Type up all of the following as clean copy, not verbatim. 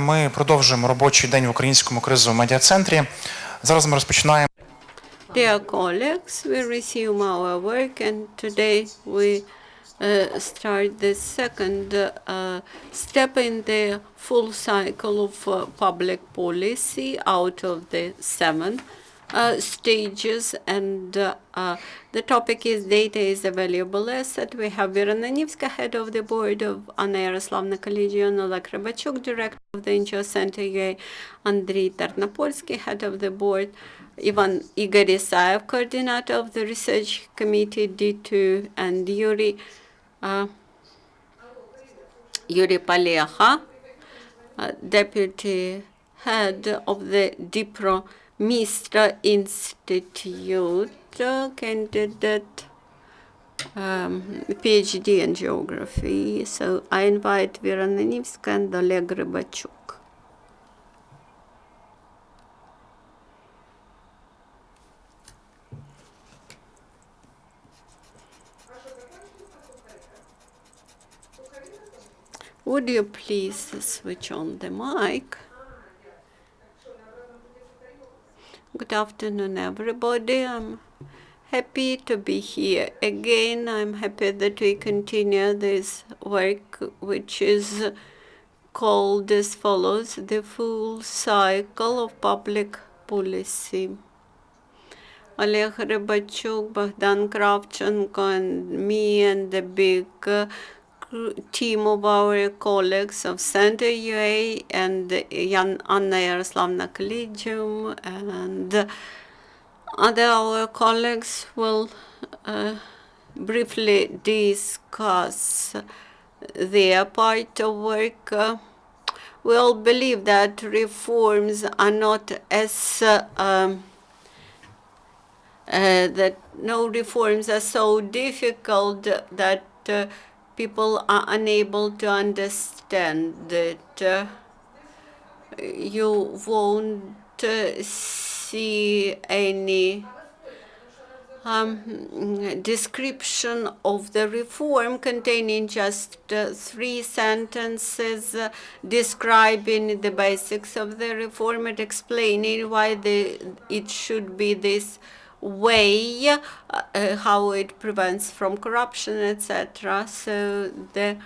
ми продовжуємо робочий день в Українському кризовому медіа-центрі. Зараз ми розпочинаємо. Dear colleagues, we resume our work, and today we start the second step in the full cycle of public policy out of the 7 stages, and the topic is data is a valuable asset. We have Vira, Nanivska, head of the board of Yaroslavna Collegium, Oleg Rybachuk, director of the Centre.UA, Andriy Tarnopolskiy, head of the board, Igor Isayev, coordinator of the research committee D2, and Yuriy Krapinskyi, deputy head of the Dipromisto Institute, candidate PhD in geography. So I invite Vira Nanivska and Oleg Rybachuk. Would you please switch on the mic? Good afternoon, everybody. I'm happy to be here again. I'm happy that we continue this work, which is called as follows: the full cycle of public policy. Oleg Rybachuk, Bogdan Kravchenko, and me, and the big team of our colleagues of Centre.UA and Yaroslavna Collegium, and other our colleagues will briefly discuss their part of work. We all believe that reforms are not as that no reforms are so difficult that people are unable to understand that you won't see any description of the reform containing just 3 sentences describing the basics of the reform and explaining why it should be this way, how it prevents from corruption, etc. So the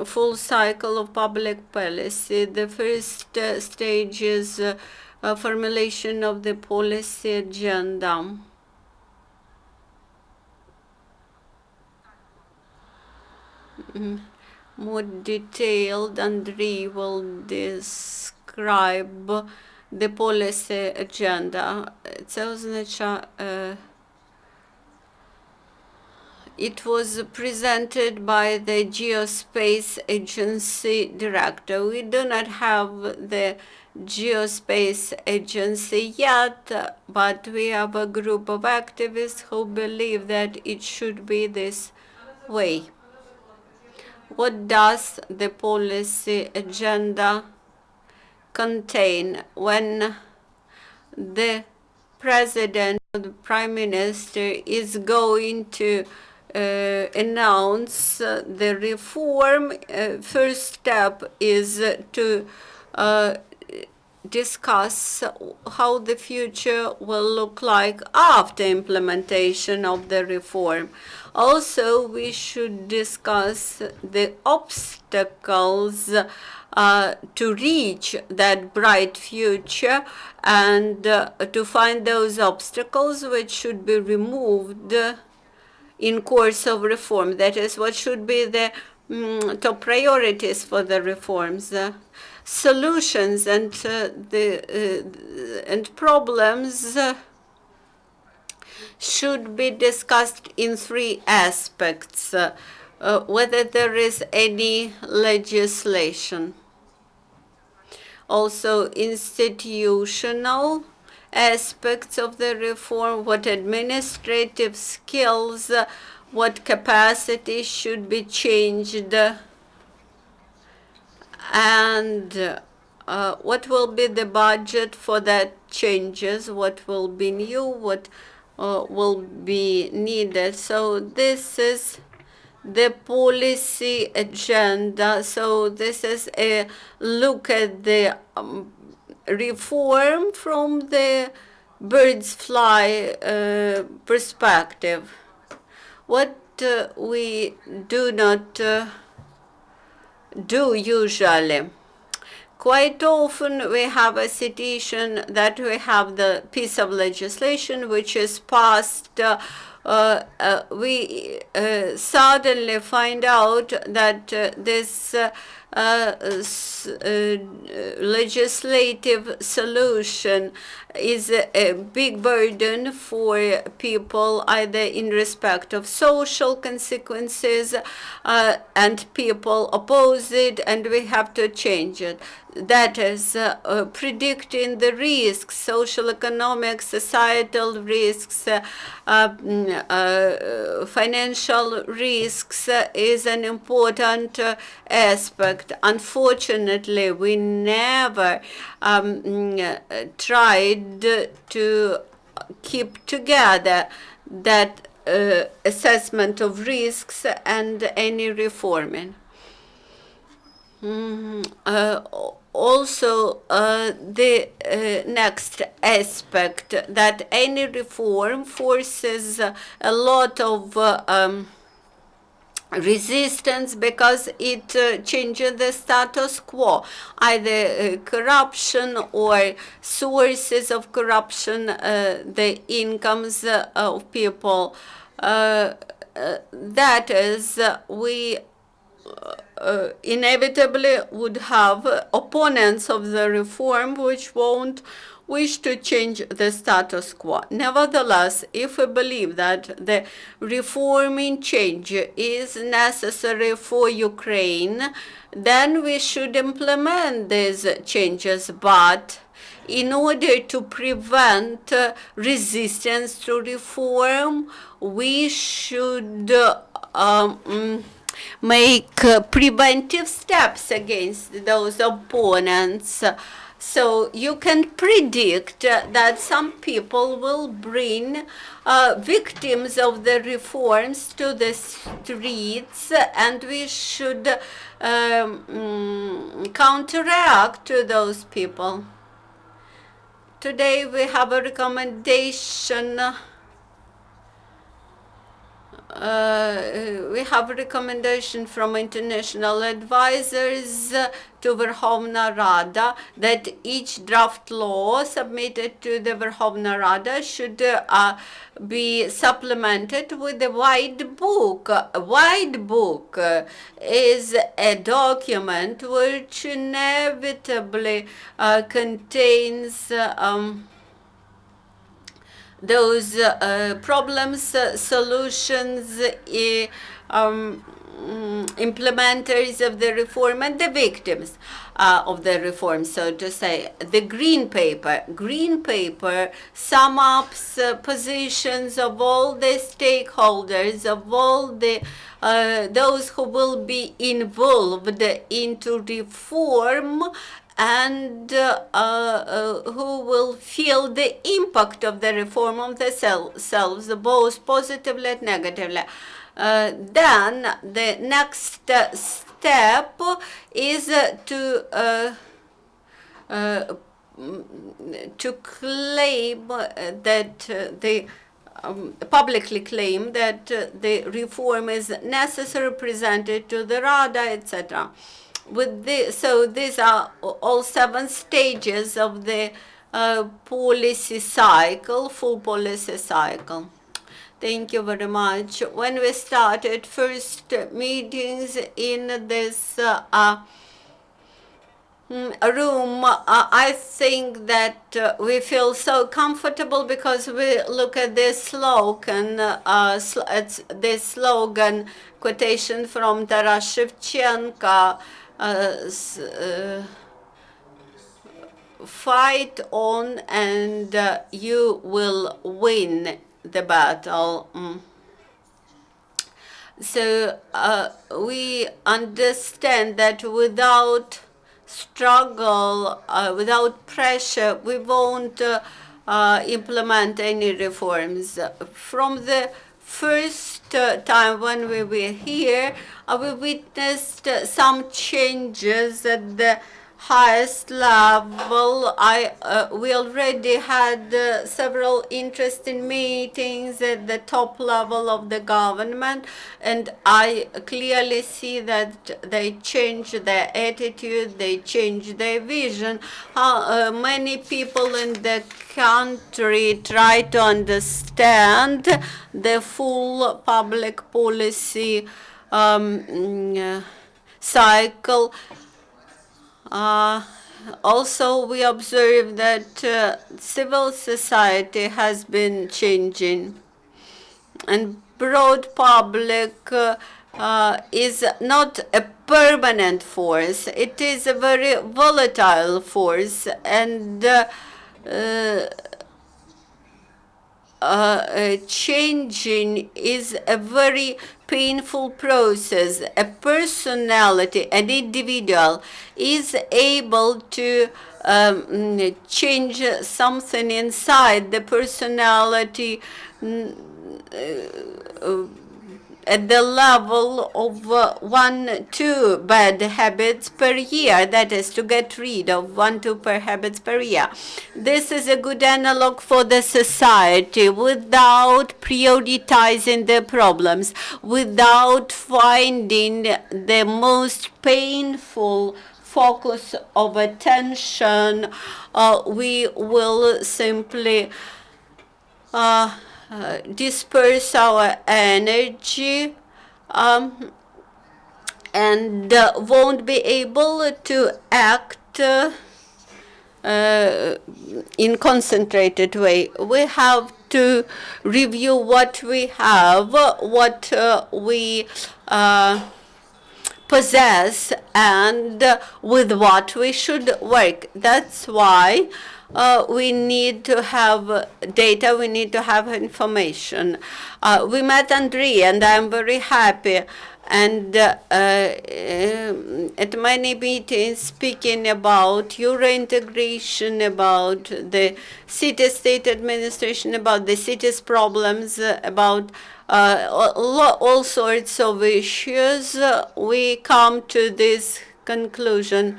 full cycle of public policy, the first stage is formulation of the policy agenda. More detailed, Andriy will describe the policy agenda. Це означає, it was presented by the Geospace Agency director. We do not have the Geospace Agency yet, but we have a group of activists who believe that it should be this way. What does the policy agenda contain? When the president or the prime minister is going to announce the reform, first step is to discuss how the future will look like after implementation of the reform. Also, we should discuss the obstacles to reach that bright future, and to find those obstacles which should be removed in course of reform. That is what should be the top priorities for the reforms. Solutions and problems should be discussed in 3 aspects. Whether there is any legislation. Also, institutional aspects of the reform, what administrative skills, what capacity should be changed, and what will be the budget for that changes, what will be new, what will be needed. So this is the policy agenda. So this is a look at the reform from the bird's fly perspective. What we do not do usually. Quite often we have a situation that we have the piece of legislation which is passed. We suddenly find out that this legislative solution is a big burden for people, either in respect of social consequences, and people oppose it, and we have to change it. That is, predicting the risks, social, economic, societal risks, financial risks is an important aspect. Unfortunately, we never tried to keep together that assessment of risks and any reforming. Also, the next aspect, that any reform forces a lot of resistance because it changes the status quo, either corruption or sources of corruption, the incomes of people. That is, we inevitably would have opponents of the reform which won't wish to change the status quo. Nevertheless, if we believe that the reforming change is necessary for Ukraine, then we should implement these changes. But in order to prevent resistance to reform, we should make preventive steps against those opponents. So you can predict that some people will bring victims of the reforms to the streets, and we should counteract to those people. Today we have a recommendation. We have a recommendation from international advisors to Verkhovna Rada that each draft law submitted to the Verkhovna Rada should be supplemented with a white book. A white book is a document which inevitably contains those problems, solutions, implementers of the reform, and the victims of the reform, so to say. The green paper sum up positions of all the stakeholders, of all the those who will be involved into reform, and who will feel the impact of the reform on themselves, both positively and negatively. Then the next step is to claim that the publicly claim that the reform is necessary, presented to the Rada, etc. So these are all 7 stages of the policy cycle, full policy cycle. Thank you very much. When we started first meetings in this room, I think that we feel so comfortable because we look at this slogan, this slogan quotation from Taras Shevchenko, fight on and you will win the battle. So we understand that without struggle, without pressure, we won't implement any reforms. From the first time when we were here, we witnessed some changes at the highest level. We already had several interesting meetings at the top level of the government, and I clearly see that they change their attitude, they change their vision. Many people in the country try to understand the full public policy cycle. Also, we observe that civil society has been changing, and broad public is not a permanent force. It is a very volatile force, and changing is a very painful process. A personality, an individual, is able to change something inside the personality at the level of 1-2 bad habits per year. That is, to get rid of 1-2 bad habits per year. This is a good analog for the society without prioritizing the problems, without finding the most painful focus of attention. We will simply disperse our energy and won't be able to act in concentrated way. We have to review what we have, what we possess, and with what we should work. That's why we need to have data, we need to have information. We met Andriy, and I'm very happy. And at many meetings, speaking about Euro integration, about the city-state administration, about the city's problems, about all sorts of issues, we come to this conclusion.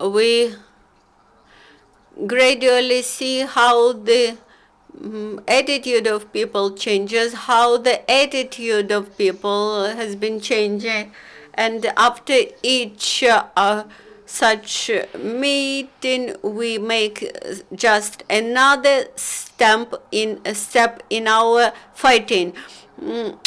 We gradually see how the attitude of people changes, how the attitude of people has been changing, and after each such meeting, we make just another step in our fighting.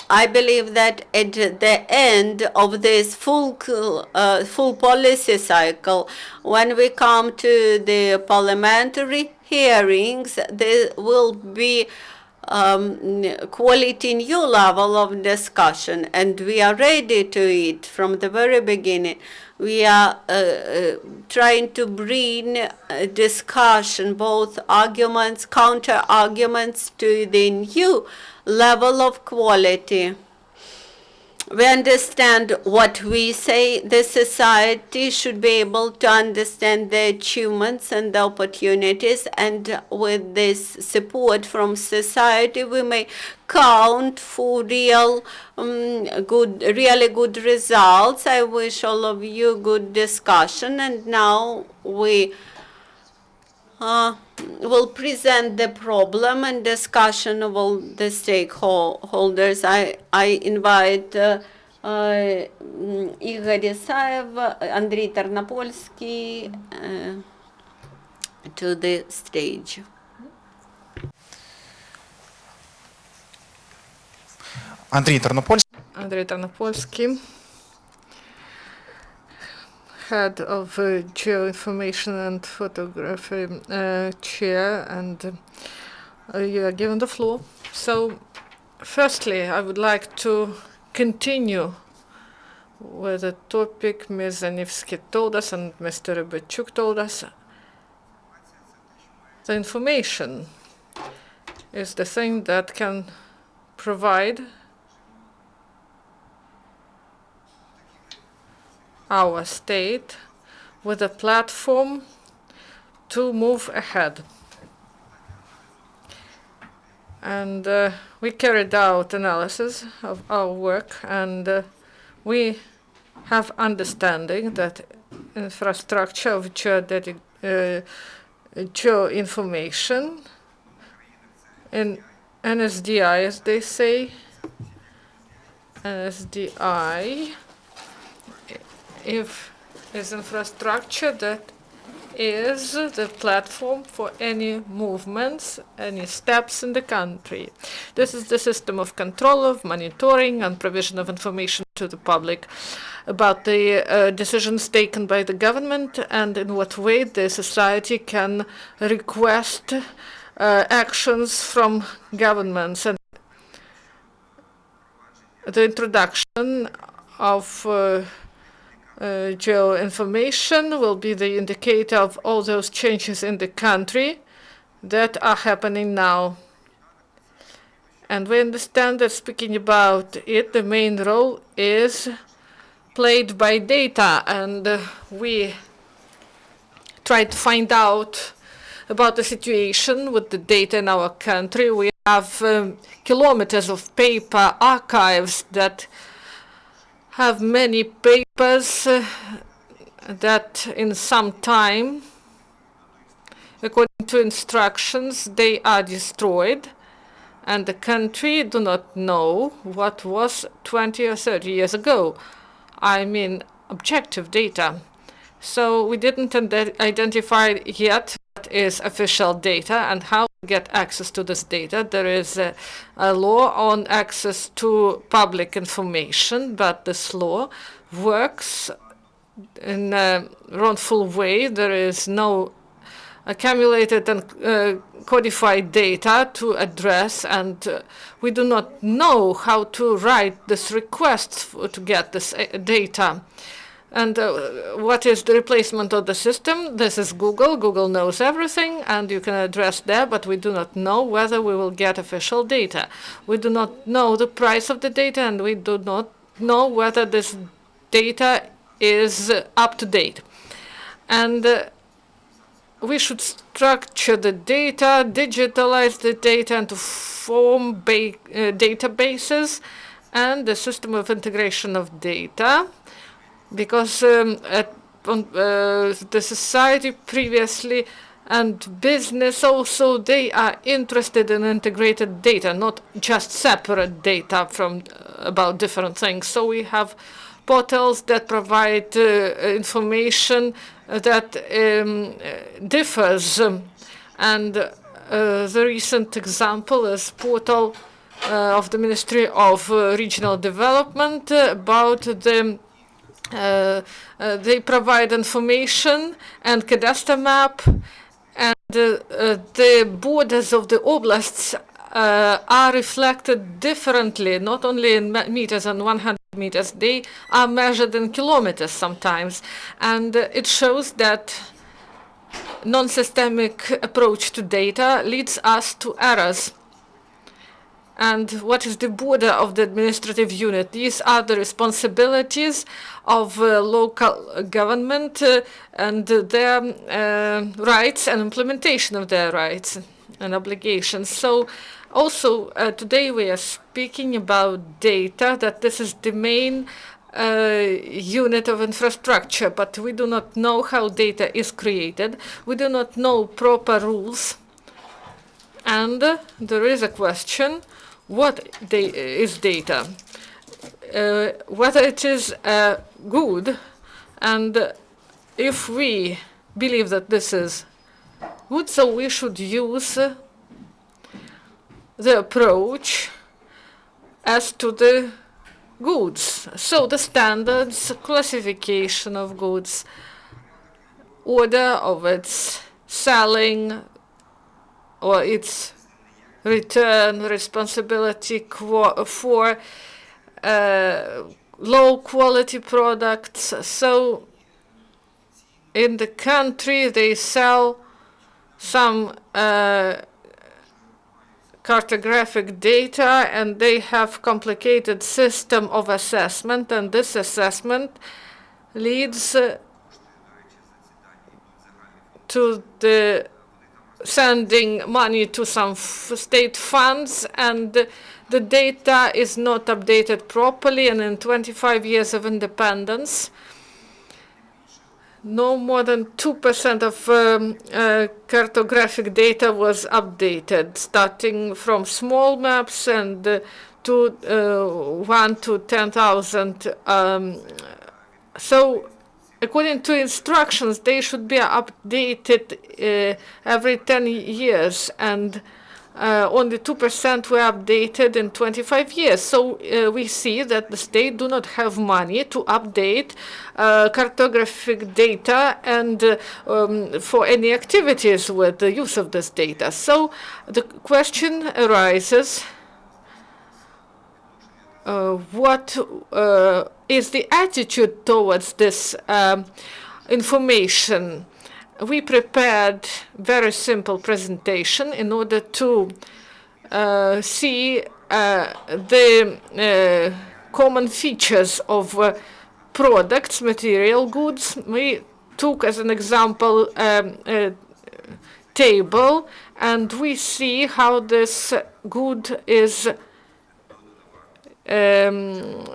I believe that at the end of this full policy cycle, when we come to the parliamentary hearings, there will be quality new level of discussion, and we are ready to it from the very beginning. We are trying to bring discussion, both arguments, counter arguments, to the new level of quality. We understand what we say. The society should be able to understand the achievements and the opportunities, and with this support from society, we may count for really good results. I wish all of you good discussion, and now we will present the problem and discussion of all the stakeholders. I invite Igor Isayev, Andriy Tarnopolskiy to the stage. Andriy Tarnopolskiy. Andriy Tarnopolskiy, head of Geoinformation and Photogrammetry Chair, and you are given the floor. So, firstly, I would like to continue with the topic Ms. Nanivska told us and Mr. Rybachuk told us. The information is the thing that can provide our state with a platform to move ahead. And we carried out analysis of our work, and we have understanding that infrastructure of geoinformation in NSDI, as they say, NSDI, if is infrastructure that is the platform for any movements, any steps in the country. This is the system of control, of monitoring, and provision of information to the public about the decisions taken by the government and in what way the society can request actions from governments. And the introduction of geoinformation will be the indicator of all those changes in the country that are happening now. And we understand that speaking about it, the main role is played by data, and we try to find out about the situation with the data in our country. We have kilometers of paper archives that have many papers that in some time, according to instructions, they are destroyed, and the country do not know what was 20 or 30 years ago. I mean, objective data. So we didn't identify yet what is official data and how to get access to this data. There is a law on access to public information, but this law works in a wrongful way. There is no accumulated and codified data to address, and we do not know how to write this request to get this data. And what is the replacement of the system? This is Google. Google knows everything, and you can address there, but we do not know whether we will get official data. We do not know the price of the data, and we do not know whether this data is up to date. And we should structure the data, digitalize the data, and to form databases and the system of integration of data. Because the society previously and business also, they are interested in integrated data, not just separate data from about different things. So we have portals that provide information that differs. And the recent example is portal of the Ministry of Regional Development about the they provide information and cadastre map, and the borders of the oblasts are reflected differently, not only in meters and 100 meters, they are measured in kilometers sometimes. And it shows that non-systemic approach to data leads us to errors. And what is the border of the administrative unit? These are the responsibilities of local government and their rights and implementation of their rights and obligations. So also today we are speaking about data, that this is the main unit of infrastructure, but we do not know how data is created. We do not know proper rules. And there is a question, what is data? Whether it is good, and if we believe that this is good, so we should use the approach as to the goods. So the standards, classification of goods, order of its selling or its return, responsibility for low quality products. So in the country they sell some cartographic data, and they have complicated system of assessment, and this assessment leads to the sending money to some state funds, and the data is not updated properly, and in 25 years of independence, no more than 2% of cartographic data was updated, starting from small maps and to 1 to 10,000. So according to instructions, they should be updated every 10 years, and only 2% were updated in 25 years. So we see that the state do not have money to update cartographic data and for any activities with the use of this data. So the question arises, what is the attitude towards this information? We prepared very simple presentation in order to see the common features of products, material goods. We took as an example a table, and we see how this good is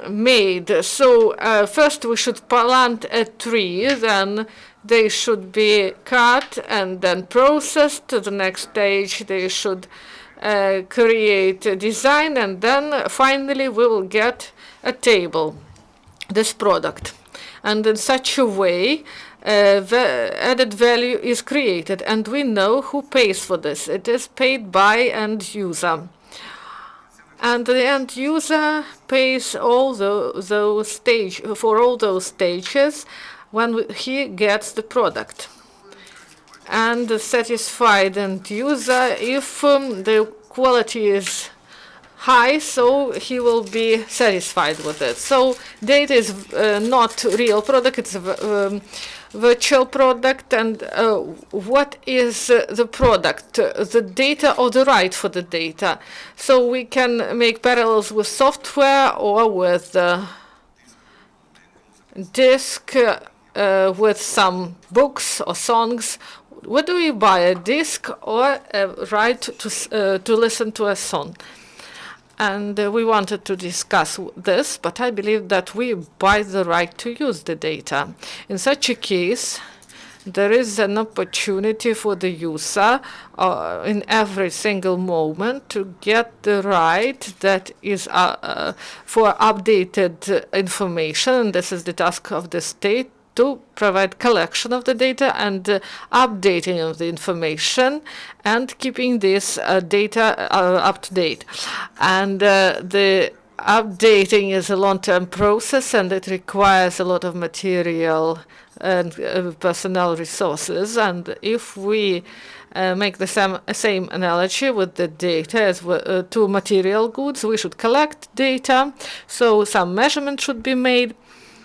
made. So first we should plant a tree, then they should be cut and then processed. To the next stage they should create a design, and then finally we will get a table, this product. And in such a way the added value is created, and we know who pays for this. It is paid by end user. And the end user pays all those stages when he gets the product. And the satisfied end user, if the quality is high, so he will be satisfied with it. So data is not real product, it's a virtual product. And what is the product? The data or the right for the data? So we can make parallels with software or with disk, with some books or songs. What do we buy, a disc or a right to listen to a song? And we wanted to discuss this, but I believe that we buy the right to use the data. In such a case, there is an opportunity for the user in every single moment to get the right that is for updated information. This is the task of the state, to provide collection of the data and updating of the information and keeping this data up to date. And the updating is a long-term process, and it requires a lot of material and personnel resources. And if we make the same analogy with the data as to material goods, we should collect data, so some measurement should be made.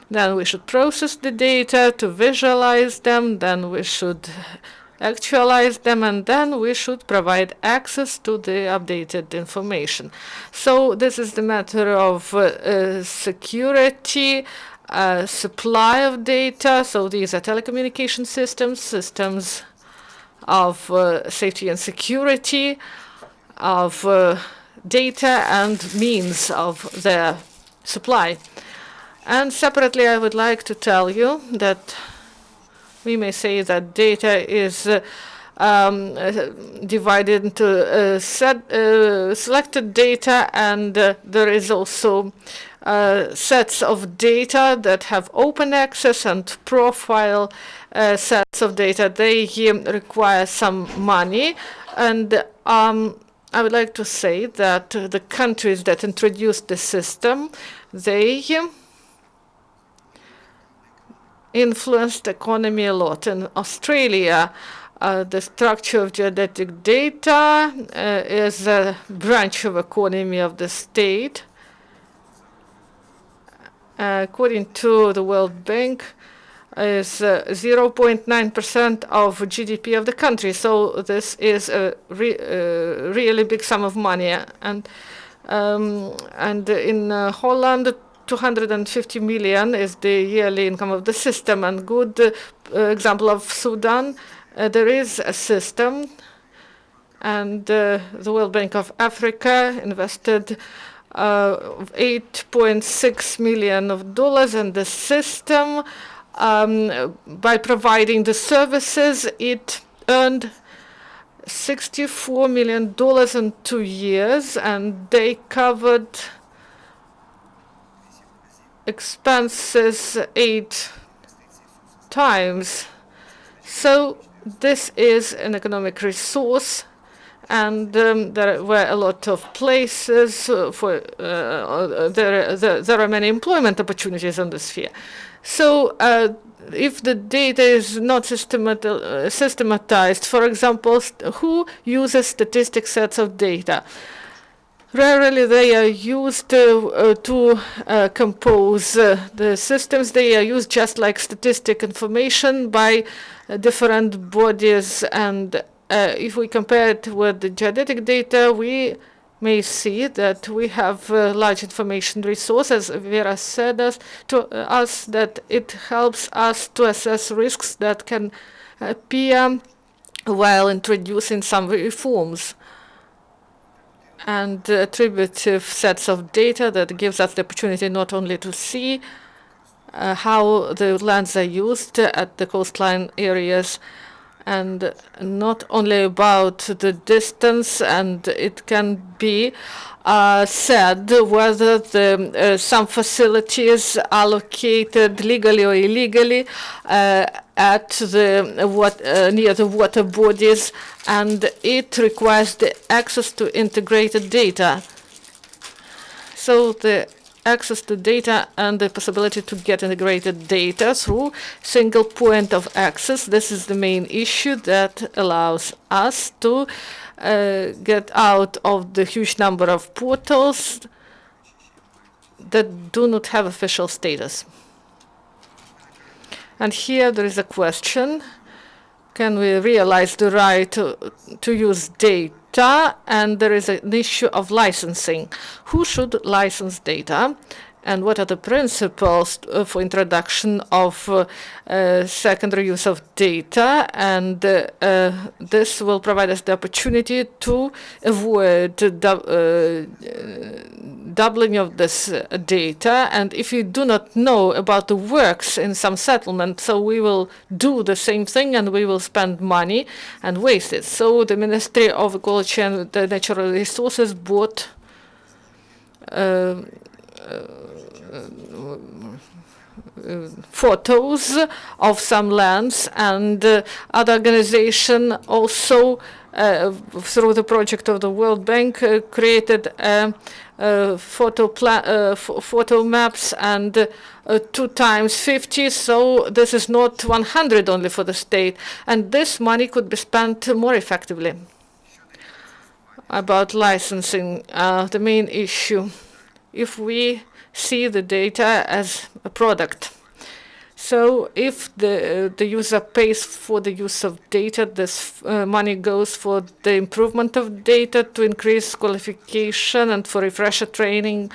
Then we should process the data to visualize them, then we should actualize them, and then we should provide access to the updated information. So this is the matter of security, supply of data. So these are telecommunication systems of safety and security, of data and means of their supply. And separately, I would like to tell you that we may say that data is divided into selected data, and there is also sets of data that have open access and profile sets of data. They require some money, and I would like to say that the countries that introduced the system, they influenced economy a lot. In Australia, the structure of geodetic data is a branch of economy of the state. According to the World Bank, is 0.9% of GDP of the country. So this is a really big sum of money. And in Holland, 250 million is the yearly income of the system. And good example of Sudan, there is a system, and the World Bank of Africa invested $8.6 million in the system. By providing the services, it earned $64 million in 2 years, and they covered expenses 8 times. So this is an economic resource, and there were a lot of places for there are many employment opportunities in the sphere. So if the data is not systematized, for example, who uses statistic sets of data? Rarely they are used to compose the systems. They are used just like statistic information by different bodies. And if we compare it with the geodetic data, we may see that we have large information resources. Vira said to us that it helps us to assess risks that can appear while introducing some reforms, and attributive sets of data that gives us the opportunity not only to see how the lands are used at the coastline areas, and not only about the distance, and it can be said whether some facilities are located legally or illegally at the near the water bodies, and it requires the access to integrated data. So the access to data and the possibility to get integrated data through single point of access. This is the main issue that allows us to get out of the huge number of portals that do not have official status. And here there is a question: can we realize the right to use data? And there is an issue of licensing. Who should license data? And what are the principles for introduction of secondary use of data? And this will provide us the opportunity to avoid doubling of this data. And if you do not know about the works in some settlement, so we will do the same thing and we will spend money and waste it. So the Ministry of Ecology and the Natural Resources bought photos of some lands, and other organization also through the project of the World Bank created photo maps, and 2 times 50, so this is not 100 only for the state, and this money could be spent more effectively. About licensing, the main issue, if we see the data as a product. So if the user pays for the use of data, this money goes for the improvement of data, to increase qualification and for refresher training,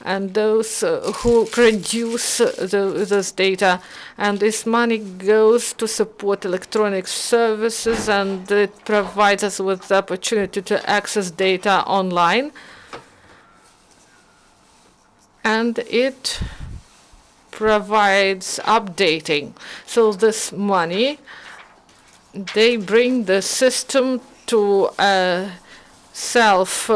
and those who produce this data. And this money goes to support electronic services, and it provides us with the opportunity to access data online. And it provides updating. So this money, they bring the system to self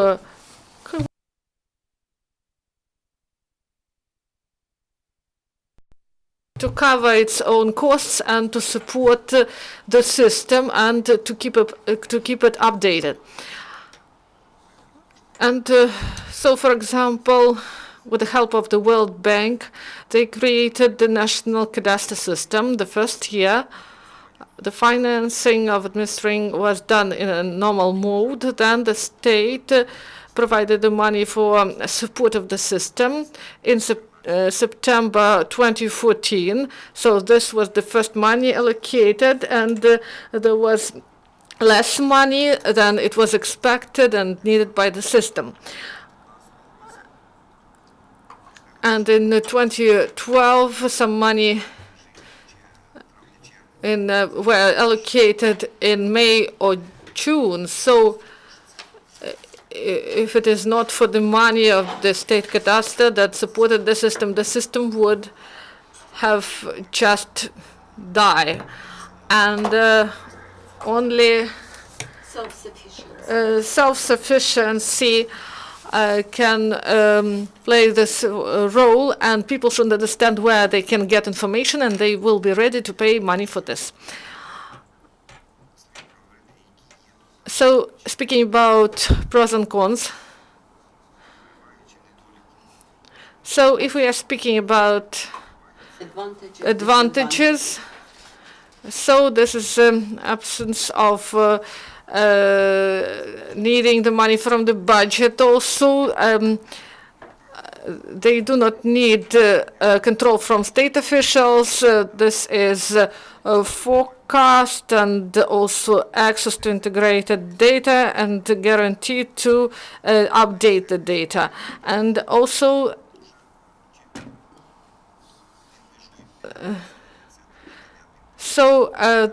to cover its own costs and to support the system and to keep it updated. And so, for example, with the help of the World Bank, they created the national cadastre system. The first year, the financing of administering was done in a normal mode. Then the state provided the money for support of the system in September 2014. So this was the first money allocated, and there was less money than it was expected and needed by the system. And in 2012, some money were allocated in May or June. So if it is not for the money of the state cadastre that supported the system would have just died. And only self-sufficiency can play this role, and people should understand where they can get information, and they will be ready to pay money for this. So, speaking about pros and cons. So, if we are speaking about advantages, so this is absence of needing the money from the budget. Also, they do not need control from state officials. This is forecast and also access to integrated data and guarantee to update the data. And also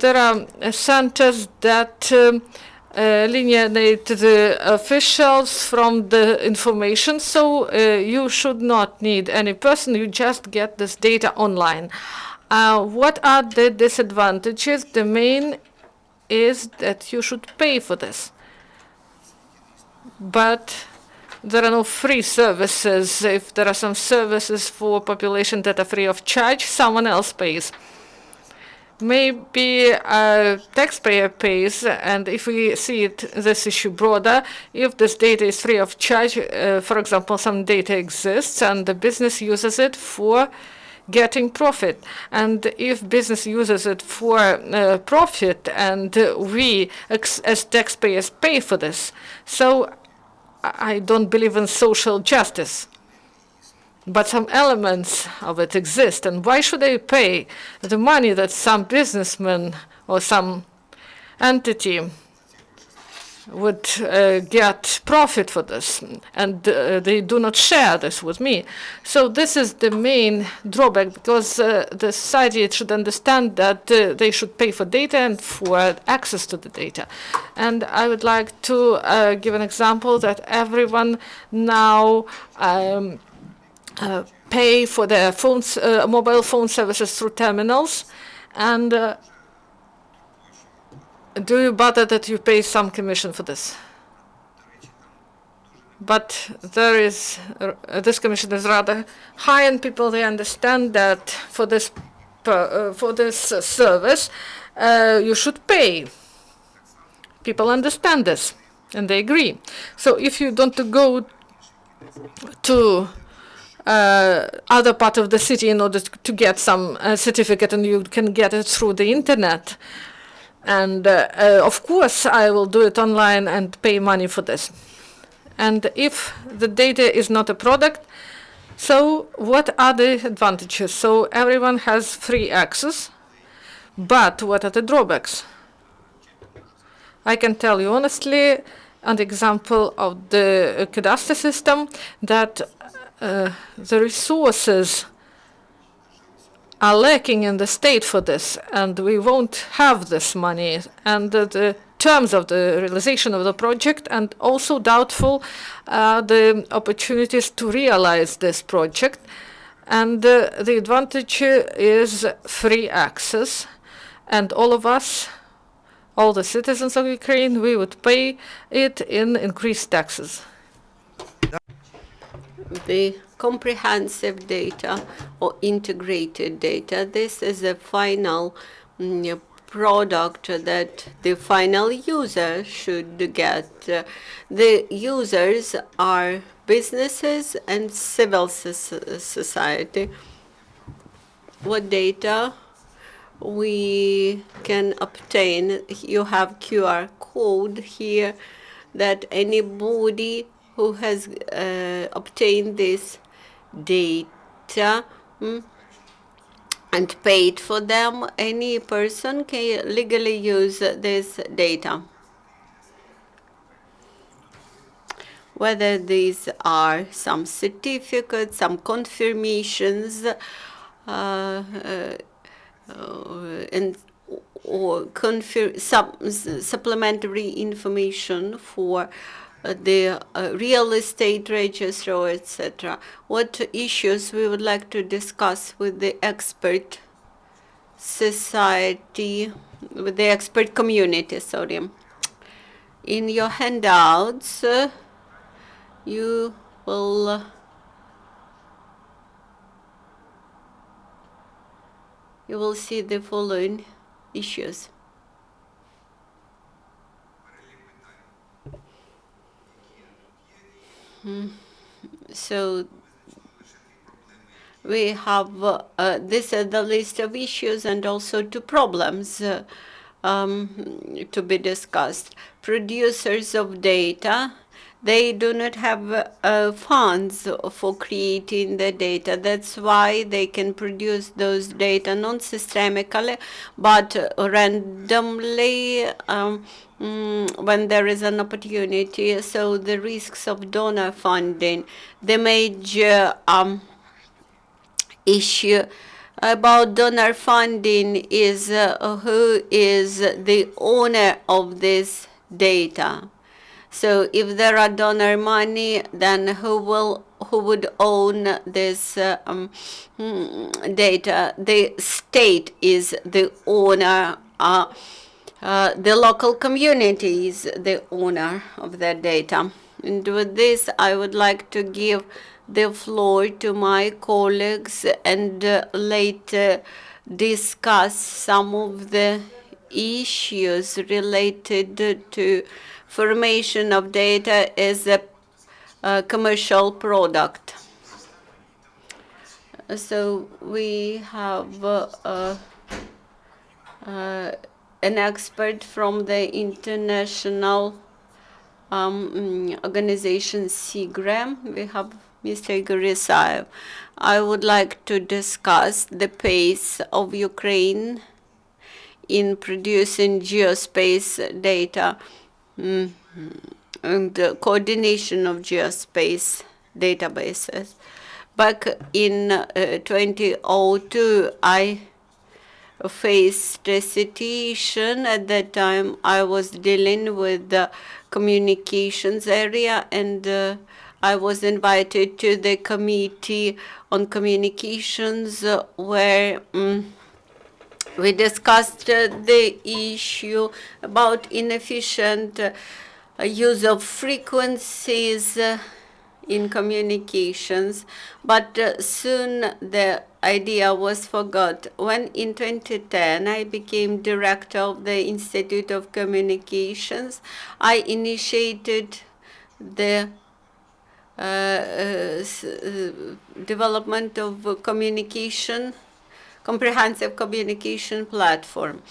there are centers that alienate the officials from the information, so you should not need any person, you just get this data online. What are the disadvantages? The main is that you should pay for this. But there are no free services. If there are some services for population that are free of charge, someone else pays. Maybe a taxpayer pays, and if we see this issue broader, if this data is free of charge, for example, some data exists and the business uses it for getting profit. And if business uses it for profit and we as taxpayers pay for this, so I don't believe in social justice. But some elements of it exist, and why should they pay the money that some businessman or some entity would get profit for this, and they do not share this with me? So this is the main drawback, because the society should understand that they should pay for data and for access to the data. And I would like to give an example that everyone now pay for their phones, mobile phone services through terminals, and do you bother that you pay some commission for this? But there is this commission is rather high, and people, they understand that for this service you should pay. People understand this, and they agree. So if you don't go to other part of the city in order to get some certificate, and you can get it through the internet. And of course, I will do it online and pay money for this. And if the data is not a product, so what are the advantages? So everyone has free access, but what are the drawbacks? I can tell you honestly, an example of the cadastre system, that the resources are lacking in the state for this, and we won't have this money, and the terms of the realization of the project, and also doubtful the opportunities to realize this project. And the advantage is free access, and all of us, all the citizens of Ukraine, we would pay it in increased taxes. The comprehensive data or integrated data, this is a final product that the final user should get. The users are businesses and civil society. What data we can obtain? You have QR code here that anybody who has obtained this data and paid for them, any person can legally use this data. Whether these are some certificates, some confirmations, and for supplementary information for the real estate register, etc. What issues we would like to discuss with the expert society, with the expert community, sorry. In your handouts, you will see the following issues. So we have this is the list of issues and also two problems to be discussed. Producers of data, they do not have funds for creating the data. That's why they can produce those data non-systemically, but randomly when there is an opportunity. So the risks of donor funding, the major issue about donor funding is who is the owner of this data. So if there are donor money, then who would own this data? The state is the owner. The local community is the owner of that data. And with this, I would like to give the floor to my colleagues and later discuss some of the issues related to formation of data as a commercial product. So we have an expert from the international organization CIGRE. We have Mr. Igor Isayev. I would like to discuss the pace of Ukraine in producing geospace data and the coordination of geospace databases. Back in 2002, I faced a situation. At that time, I was dealing with the communications area, and I was invited to the Committee on Communications where we discussed the issue about inefficient use of frequencies in communications, but soon the idea was forgot. When in 2010 I became director of the Institute of Communications, I initiated the development of comprehensive communication platform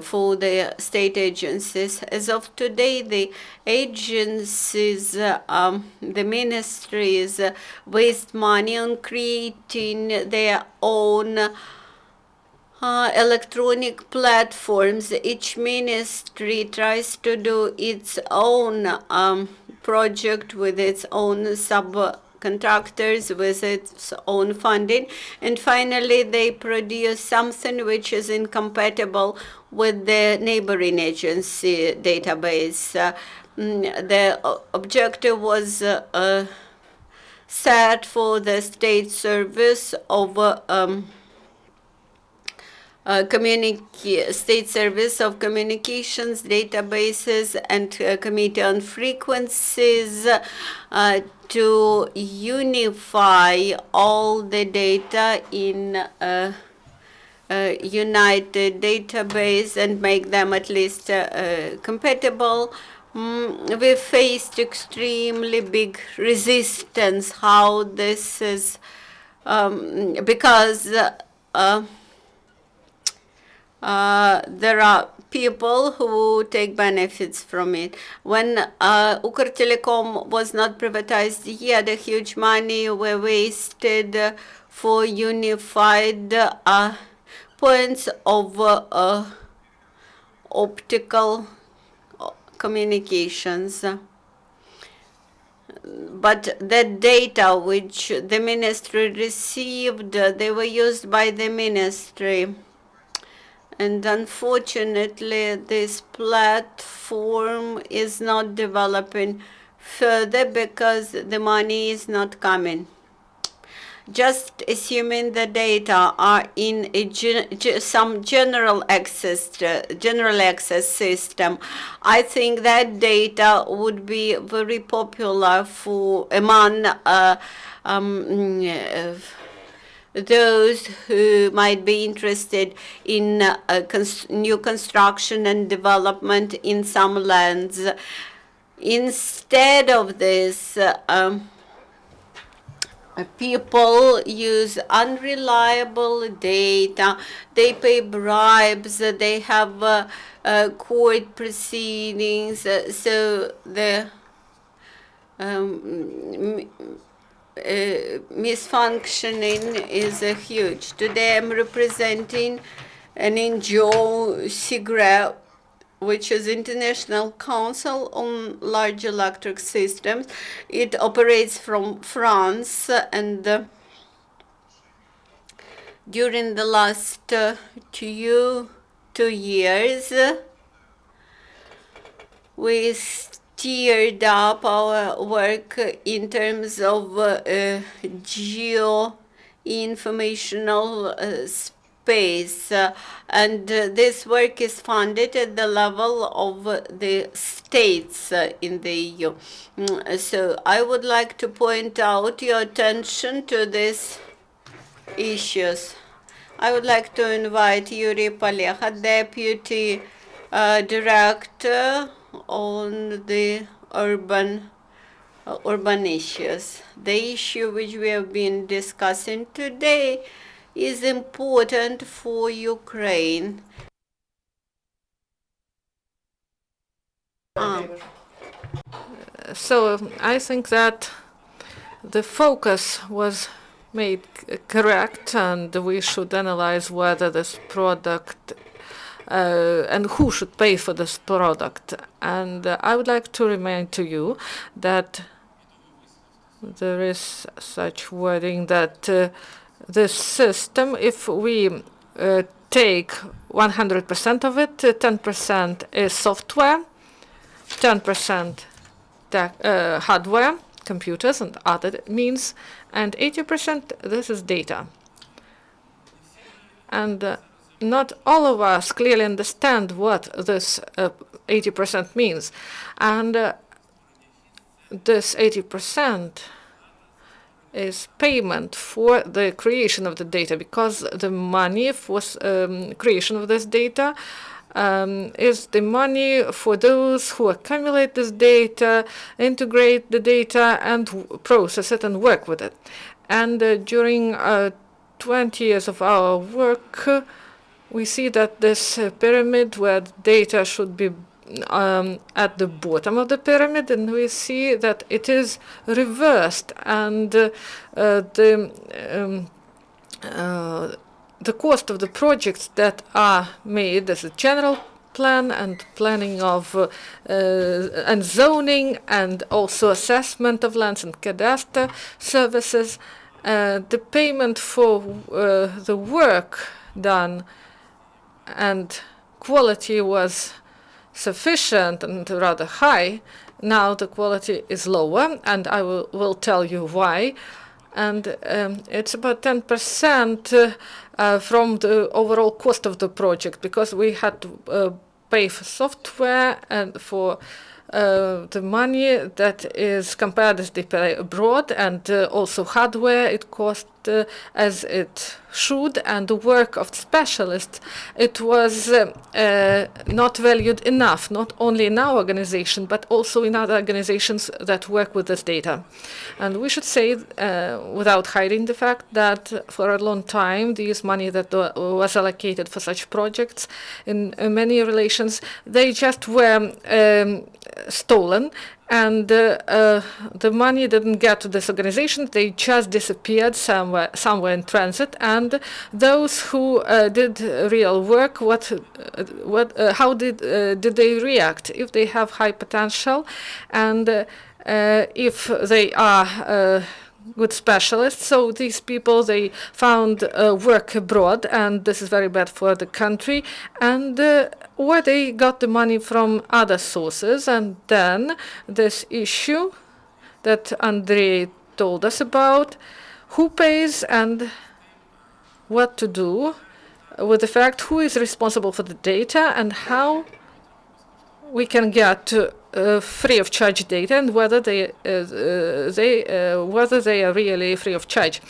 for the state agencies. As of today, the agencies, the ministries waste money on creating their own electronic platforms. Each ministry tries to do its own project with its own subcontractors, with its own funding, and finally they produce something which is incompatible with the neighboring agency database. The objective was set for the state service of State Service of Communications Databases and Committee on Frequencies to unify all the data in a united database and make them at least compatible. We faced extremely big resistance. How this is because there are people who take benefits from it. When Ukrtelecom was not privatized yet, a huge money were wasted for unified points of optical communications. But the data which the ministry received, they were used by the ministry. And unfortunately, this platform is not developing further because the money is not coming. Just assuming the data are in some general access system, I think that data would be very popular for among those who might be interested in new construction and development in some lands. Instead of this, people use unreliable data, they pay bribes, they have court proceedings, so the misfunctioning is huge. Today I'm representing an NGO, CIGRE, which is International Council on Large Electric Systems. It operates from France, and during the last 2 years, we steered up our work in terms of geo-informational space, and this work is funded at the level of the states in the EU. So I would like to point out your attention to these issues. I would like to invite Yuriy Krapinskyi, Deputy Director on the urban issues. The issue which we have been discussing today is important for Ukraine. So I think that the focus was made correct, and we should analyze whether this product and who should pay for this product. And I would like to remind to you that there is such wording that this system, if we take 100% of it, 10% is software, 10% hardware, computers and other means, and 80% this is data. And not all of us clearly understand what this 80% means. And this 80% is payment for the creation of the data, because the money for creation of this data is the money for those who accumulate this data, integrate the data, and process it and work with it. And during 20 years of our work, we see that this pyramid where data should be at the bottom of the pyramid, and we see that it is reversed, and the cost of the projects that are made as a general plan and planning of and zoning, and also assessment of lands and cadastre services, the payment for the work done and quality was sufficient and rather high. Now the quality is lower, and I will tell you why. And it's about 10% from the overall cost of the project, because we had to pay for software and for the money that is compared as they pay abroad, and also hardware it cost as it should, and the work of specialists, it was not valued enough, not only in our organization but also in other organizations that work with this data. And we should say, without hiding the fact, that for a long time this money that was allocated for such projects in many relations, they just were stolen, and the money didn't get to this organization. They just disappeared somewhere in transit. And those who did real work, how did they react? If they have high potential, and if they are good specialists. So these people, they found work abroad, and this is very bad for the country. And or they got the money from other sources. And then this issue that Andriy told us about, who pays and what to do with the fact who is responsible for the data and how we can get free of charge data and whether they are really free of charge.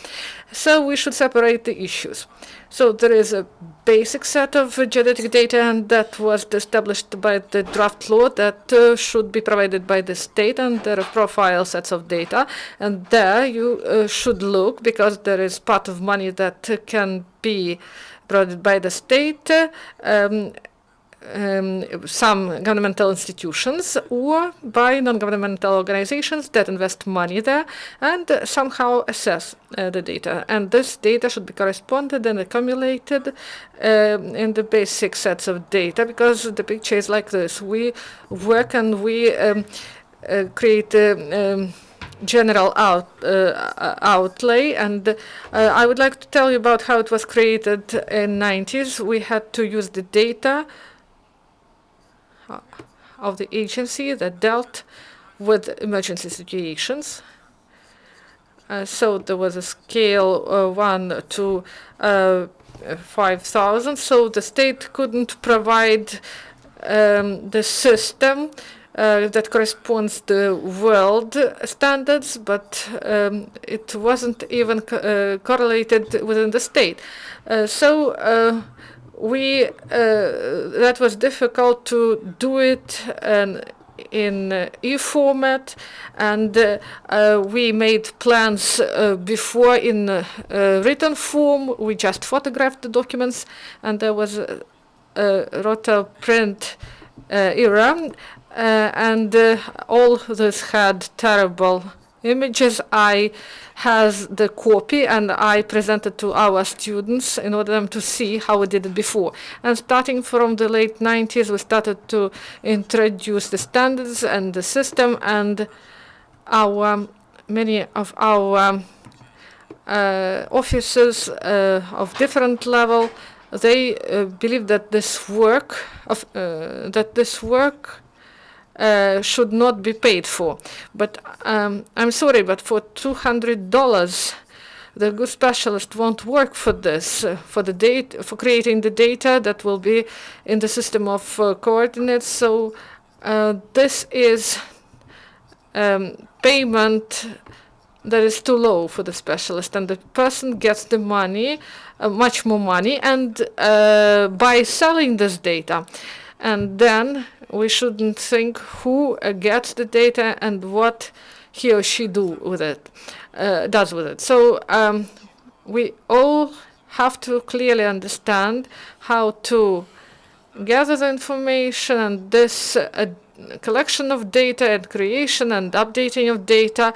So we should separate the issues. So there is a basic set of geodetic data, and that was established by the draft law that should be provided by the state, and there are profile sets of data, and there you should look, because there is part of money that can be provided by the state, some governmental institutions or by non-governmental organizations that invest money there and somehow assess the data. And this data should be corresponded and accumulated in the basic sets of data, because the picture is like this. We work and we create general outlay, and I would like to tell you about how it was created in 90s. We had to use the data of the agency that dealt with emergency situations. So there was a scale 1 to 5,000. So the state couldn't provide the system that corresponds to world standards, but it wasn't even correlated within the state. That was difficult to do it in e-format, and we made plans before in written form. We just photographed the documents, and there was a roto print era, and all this had terrible images. I has the copy, and I presented to our students in order them to see how we did it before. And starting from the late 90s, we started to introduce the standards and the system, and many of our officers of different level, they believe that this work should not be paid for. But I'm sorry, but for $200, the good specialist won't work for this, for creating the data that will be in the system of coordinates. So this is payment that is too low for the specialist, and the person gets the money, much more money, and by selling this data. And then we shouldn't think who gets the data and what he or she does with it. So we all have to clearly understand how to gather the information, and this collection of data and creation and updating of data.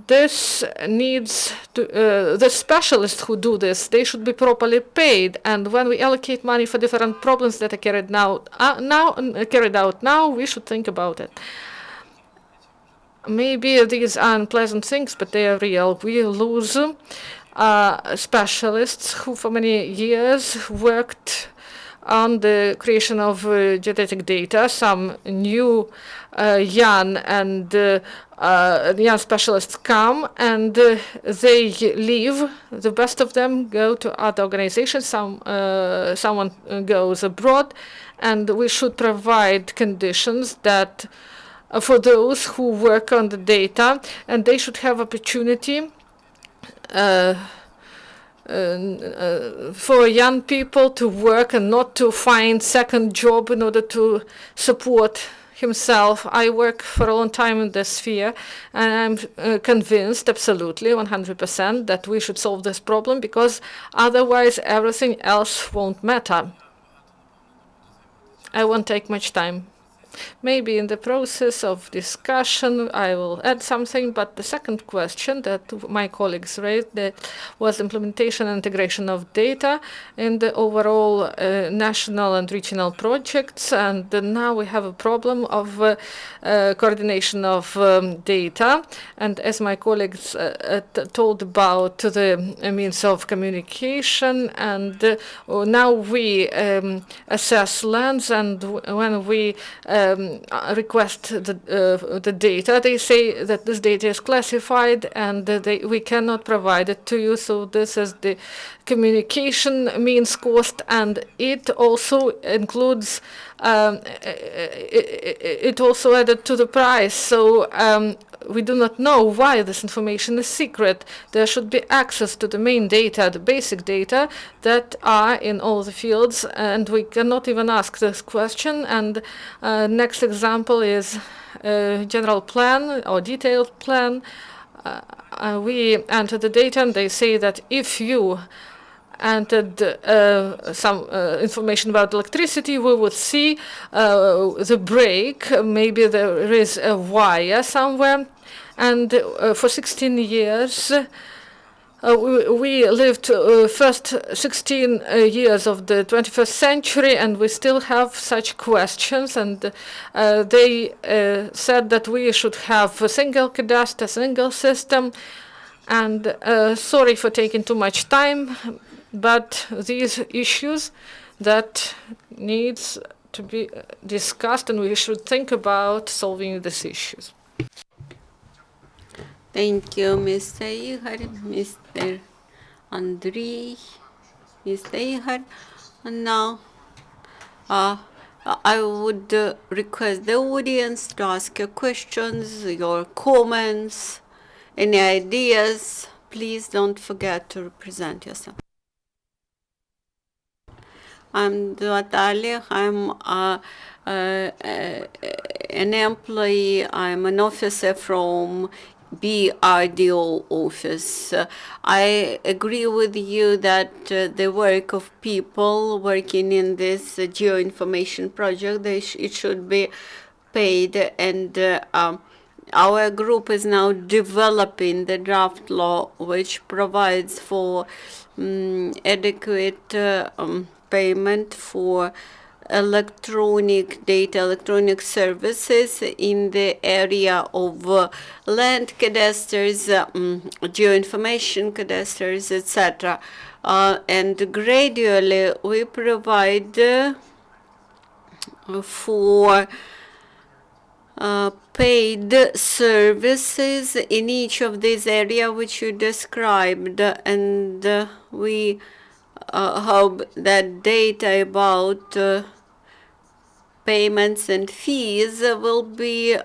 This needs to, the specialists who do this, they should be properly paid. And when we allocate money for different problems that are carried out now, we should think about it. Maybe these are unpleasant things, but they are real. We lose specialists who for many years worked on the creation of geodetic data. Some new young specialists come and they leave. The best of them go to other organizations. Someone goes abroad, and we should provide conditions that for those who work on the data, and they should have opportunity for young people to work and not to find second job in order to support himself. I work for a long time in this sphere, and I'm convinced absolutely 100% that we should solve this problem, because otherwise everything else won't matter. I won't take much time. maybe in the process of discussion I will add something, but the second question that my colleagues raised that was implementation and integration of data in the overall national and regional projects, and now we have a problem of coordination of data, and as my colleagues told about the means of communication, and now we assess lands, and when we request the data, they say that this data is classified and we cannot provide it to you. So this is the communication means cost, and it also includes it also added to the price. So we do not know why this information is secret. There should be access to the main data, the basic data that are in all the fields, and we cannot even ask this question. And next example is general plan or detailed plan. We enter the data, and they say that if you entered some information about electricity, we would see the break. Maybe there is a wire somewhere. And for 16 years, we lived first 16 years of the 21st century, and we still have such questions. And they said that we should have a single cadastre, a single system. And sorry for taking too much time, but these issues that needs to be discussed, and we should think about solving these issues. Thank you, Mr. Igor, Mr. Andriy, Mr. Igor. And now I would request the audience to ask your questions, your comments, any ideas. Please don't forget to represent yourself. I'm Natalia. I'm an employee. I'm an officer from BRDO office. I agree with you that the work of people working in this geoinformation project, it should be paid, and our group is now developing the draft law which provides for adequate payment for electronic data, electronic services in the area of land cadastres, geoinformation cadastres, etc. And gradually we provide for paid services in each of these areas which you described, and we hope that data about payments and fees will be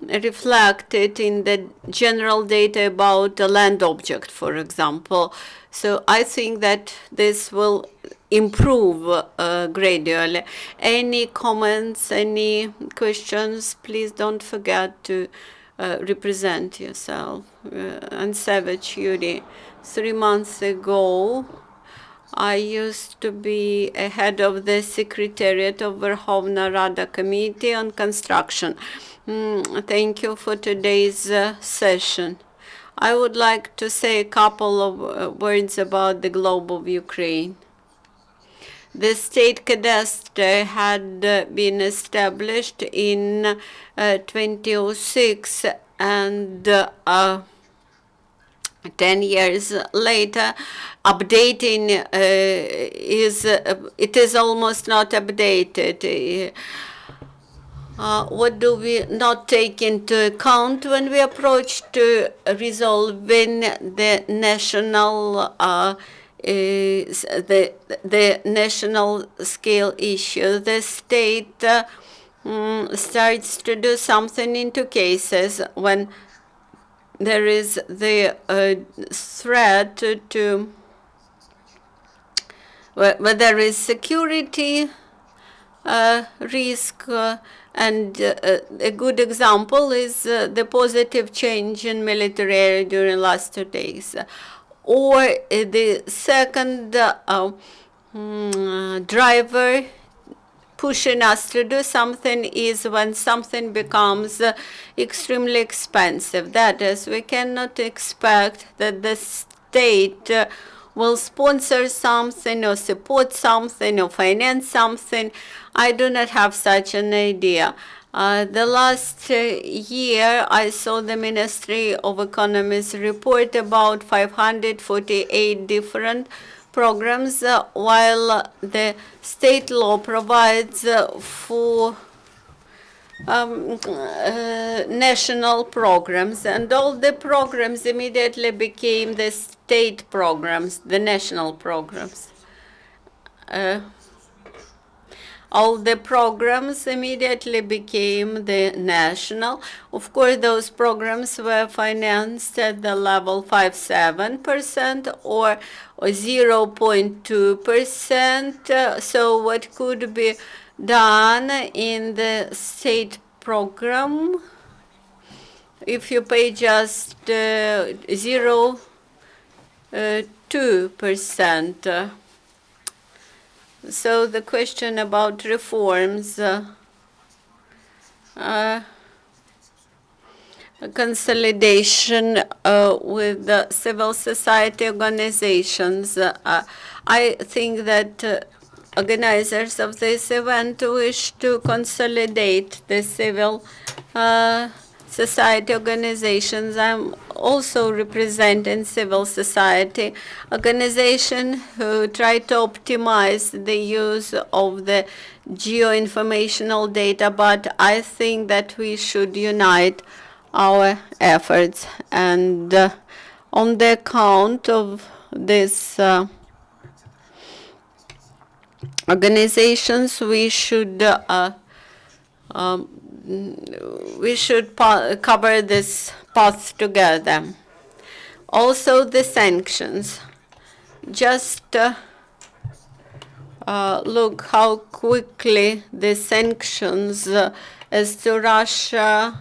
reflected in the general data about the land object, for example. So I think that this will improve gradually. Any comments, any questions, please don't forget to represent yourself. And Savage Yuri, 3 months ago, I used to be a head of the Secretariat of Verkhovna Rada Committee on Construction. Thank you for today's session. I would like to say a couple of words about the globe of Ukraine. The state cadastre had been established in 2006, and 10 years later, updating it is almost not updated. What do we not take into account when we approach to resolving the national the national scale issue? The state starts to do something in two cases: when there is the threat to where there is security risk, and a good example is the positive change in military area during last 2 days. Or the second driver pushing us to do something is when something becomes extremely expensive. That is, we cannot expect that the state will sponsor something or support something or finance something. I do not have such an idea. The last year, I saw the Ministry of Economy's report about 548 different programs, while the state law provides for national programs, and all the programs immediately became the state programs, the national programs. All the programs immediately became the national. Of course, those programs were financed at the level 5.7% or 0.2%. So what could be done in the state program if you pay just 0.2%? So the question about reforms, consolidation with the civil society organizations. I think that organizers of this event wish to consolidate the civil society organizations. I'm also representing civil society organization who try to optimize the use of the geoinformational data, but I think that we should unite our efforts, and on the account of this organizations, we should cover this path together. Also, the sanctions. Just look how quickly the sanctions as to Russia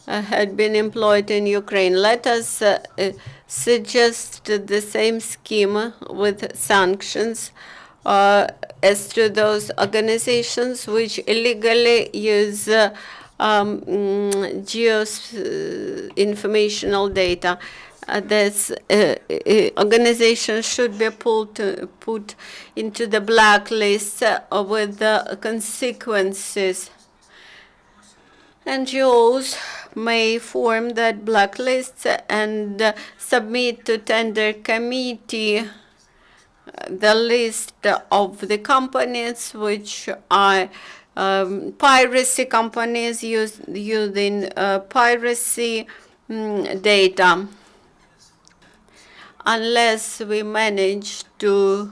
had been employed in Ukraine. Let us suggest the same scheme with sanctions as to those organizations which illegally use geoinformational data. This organization should be put into the blacklist with the consequences. NGOs may form that blacklist and submit to tender committee the list of the companies which are piracy companies using piracy data. Unless we manage to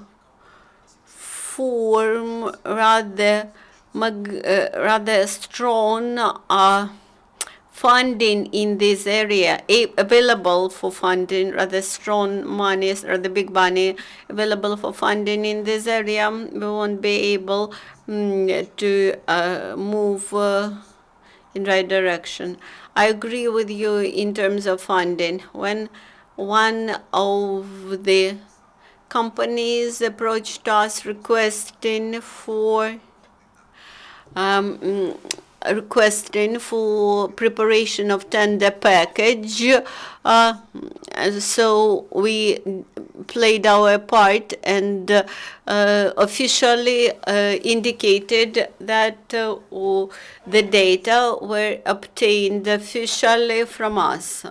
form rather strong funding in this area, available for funding, rather strong monies, rather big money available for funding in this area, we won't be able to move in right direction. I agree with you in terms of funding. When one of the companies approached us requesting for preparation of tender package, so we played our part and officially indicated that the data were obtained officially from us.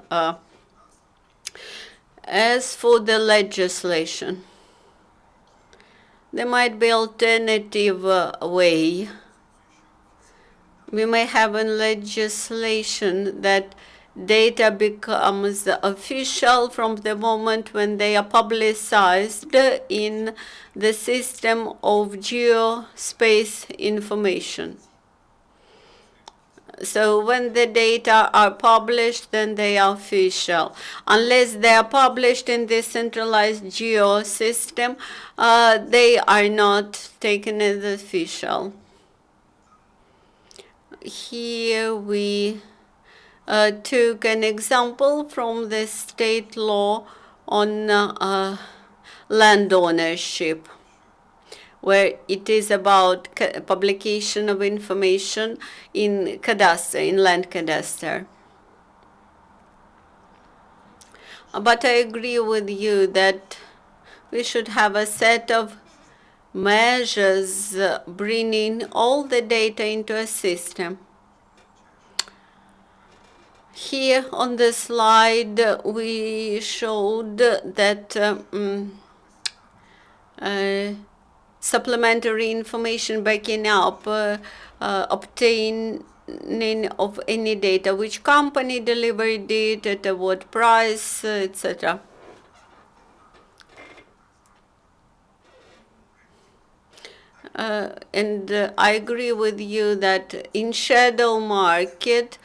As for the legislation, there might be alternative way. We may have a legislation that data becomes official from the moment when they are publicized in the system of geospace information. So when the data are published, then they are official. Unless they are published in the centralized geo system, they are not taken as official. Here we took an example from the state law on land ownership. where it is about publication of information in cadastre, in land cadastre. But I agree with you that we should have a set of measures bringing all the data into a system. Here on the slide, we showed that supplementary information backing up obtaining of any data, which company delivered it, at what price, etc. And I agree with you that in shadow market,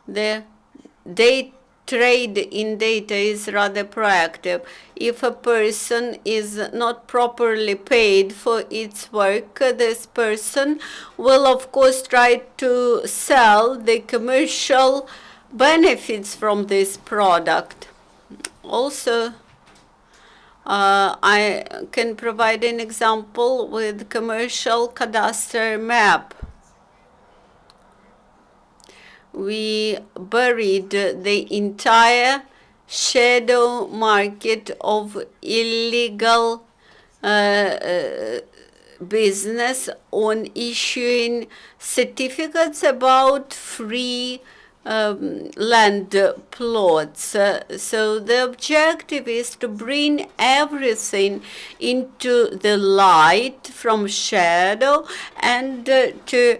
the trade in data is rather proactive. If a person is not properly paid for its work, this person will of course try to sell the commercial benefits from this product. Also, I can provide an example with commercial cadastre map. We buried the entire shadow market of illegal business on issuing certificates about free land plots. So the objective is to bring everything into the light from shadow and to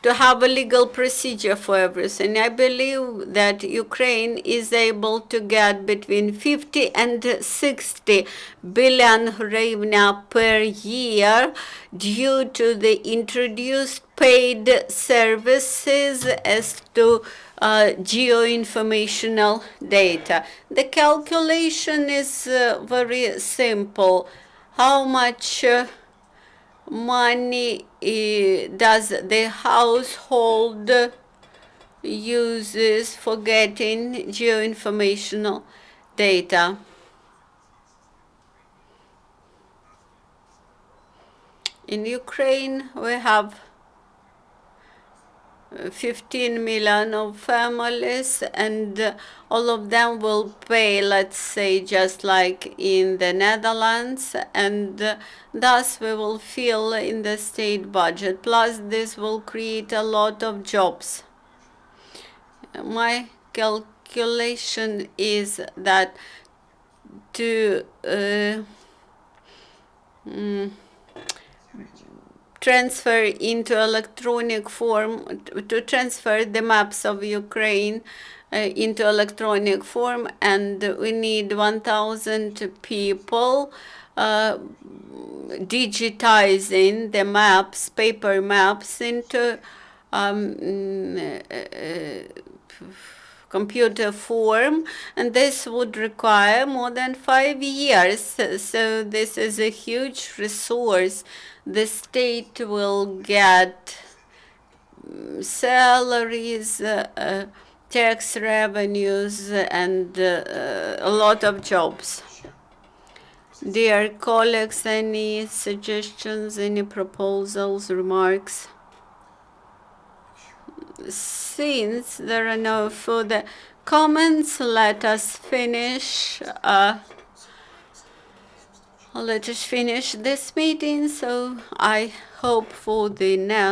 have a legal procedure for everything. I believe that Ukraine is able to get between 50 and 60 billion hryvnia per year due to the introduced paid services as to geoinformational data. The calculation is very simple. How much money does the household uses for getting geoinformational data? In Ukraine, we have 15 million of families, and all of them will pay, let's say, just like in the Netherlands, and thus we will feel in the state budget. Plus, this will create a lot of jobs. My calculation is that to transfer into electronic form, to transfer the maps of Ukraine into electronic form, and we need 1,000 people digitizing the maps, paper maps, into computer form, and this would require more than 5 years. So this is a huge resource. The state will get salaries, tax revenues, and a lot of jobs. Dear colleagues, any suggestions, any proposals, remarks? Since there are no further comments, let us finish this meeting. So I hope for the next